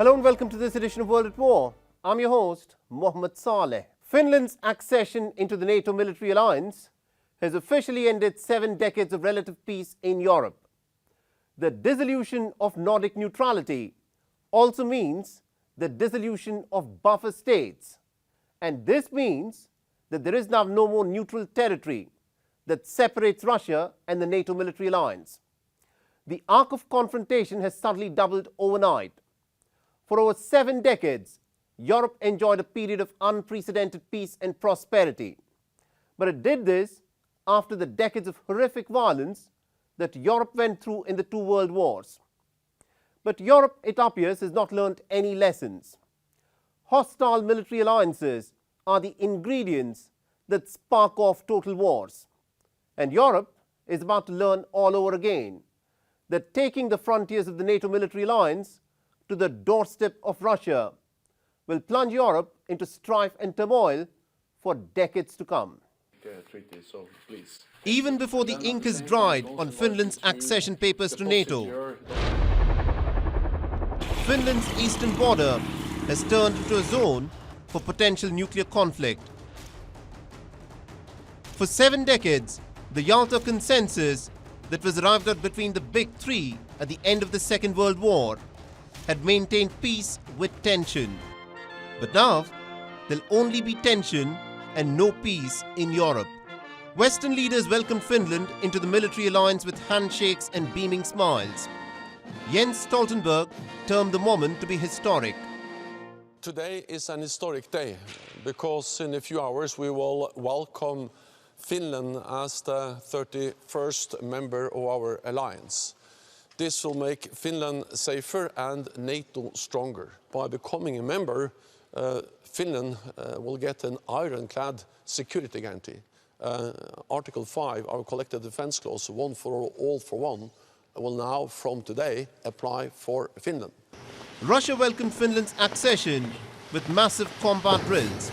Hello and welcome to this edition of World at War. I'm your host, Mohammed Saleh. Finland's accession into the NATO military alliance has officially ended 7 decades of relative peace in Europe. The dissolution of Nordic neutrality also means the dissolution of buffer states. And this means that there is now no more neutral territory that separates Russia and the NATO military alliance. The arc of confrontation has suddenly doubled overnight. For over 7 decades, Europe enjoyed a period of unprecedented peace and prosperity. But it did this after the decades of horrific violence that Europe went through in the 2 world wars. But Europe, it appears, has not learned any lessons. Hostile military alliances are the ingredients that spark off total wars. And Europe is about to learn all over again that taking the frontiers of the NATO military alliance to the doorstep of Russia will plunge Europe into strife and turmoil for decades to come. Even before the ink is dried on Finland's accession papers to NATO, Finland's eastern border has turned into a zone for potential nuclear conflict. For 7 decades, the Yalta Consensus that was arrived at between the Big Three at the end of the Second World War had maintained peace with tension. But now, there'll only be tension and no peace in Europe. Western leaders welcomed Finland into the military alliance with handshakes and beaming smiles. Jens Stoltenberg termed the moment to be historic. Today is an historic day because in a few hours we will welcome Finland as the 31st member of our alliance. This will make Finland safer and NATO stronger. By becoming a member, Finland will get an ironclad security guarantee. Article 5, our collective defense clause, one for all for one, will now from today apply for Finland. Russia welcomed Finland's accession with massive combat drills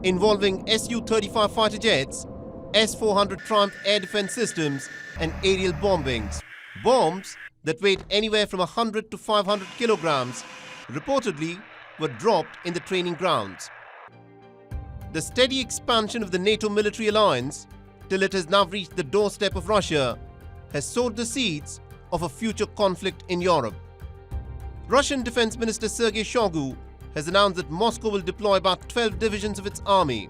involving Su-35 fighter jets, S-400 Triumph air defense systems and aerial bombings. Bombs that weighed anywhere from 100 to 500 kilograms reportedly were dropped in the training grounds. The steady expansion of the NATO military alliance till it has now reached the doorstep of Russia has sowed the seeds of a future conflict in Europe. Russian Defense Minister Sergei Shoigu has announced that Moscow will deploy about 12 divisions of its army,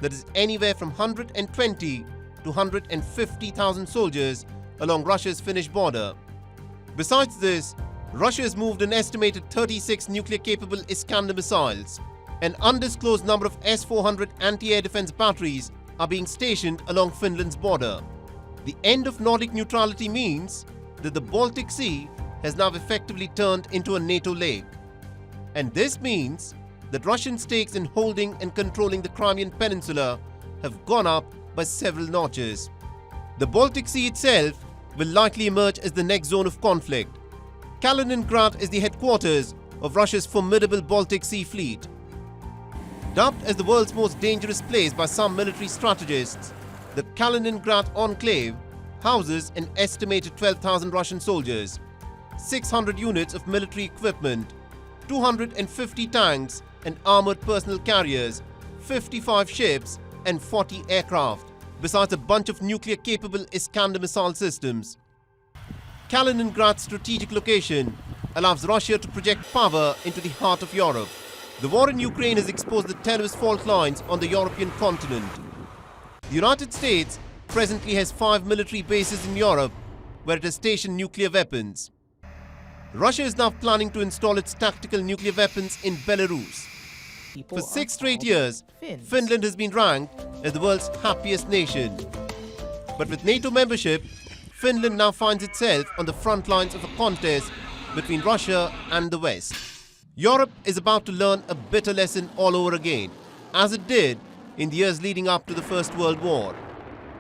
that is anywhere from 120 to 150,000 soldiers along Russia's Finnish border. Besides this, Russia has moved an estimated 36 nuclear-capable Iskander missiles. An undisclosed number of S-400 anti-air defense batteries are being stationed along Finland's border. The end of Nordic neutrality means that the Baltic Sea has now effectively turned into a NATO lake. And this means that Russian stakes in holding and controlling the Crimean Peninsula have gone up by several notches. The Baltic Sea itself will likely emerge as the next zone of conflict. Kaliningrad is the headquarters of Russia's formidable Baltic Sea fleet. Dubbed as the world's most dangerous place by some military strategists, the Kaliningrad enclave houses an estimated 12,000 Russian soldiers, 600 units of military equipment, 250 tanks and armored personal carriers, 55 ships and 40 aircraft, besides a bunch of nuclear-capable Iskander missile systems. Kaliningrad's strategic location allows Russia to project power into the heart of Europe. The war in Ukraine has exposed the tenuous fault lines on the European continent. The United States presently has 5 military bases in Europe where it has stationed nuclear weapons. Russia is now planning to install its tactical nuclear weapons in Belarus. For 6 straight years, Finland has been ranked as the world's happiest nation. But with NATO membership, Finland now finds itself on the front lines of a contest between Russia and the West. Europe is about to learn a bitter lesson all over again, as it did in the years leading up to the First World War.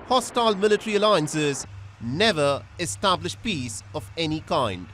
Hostile military alliances never establish peace of any kind.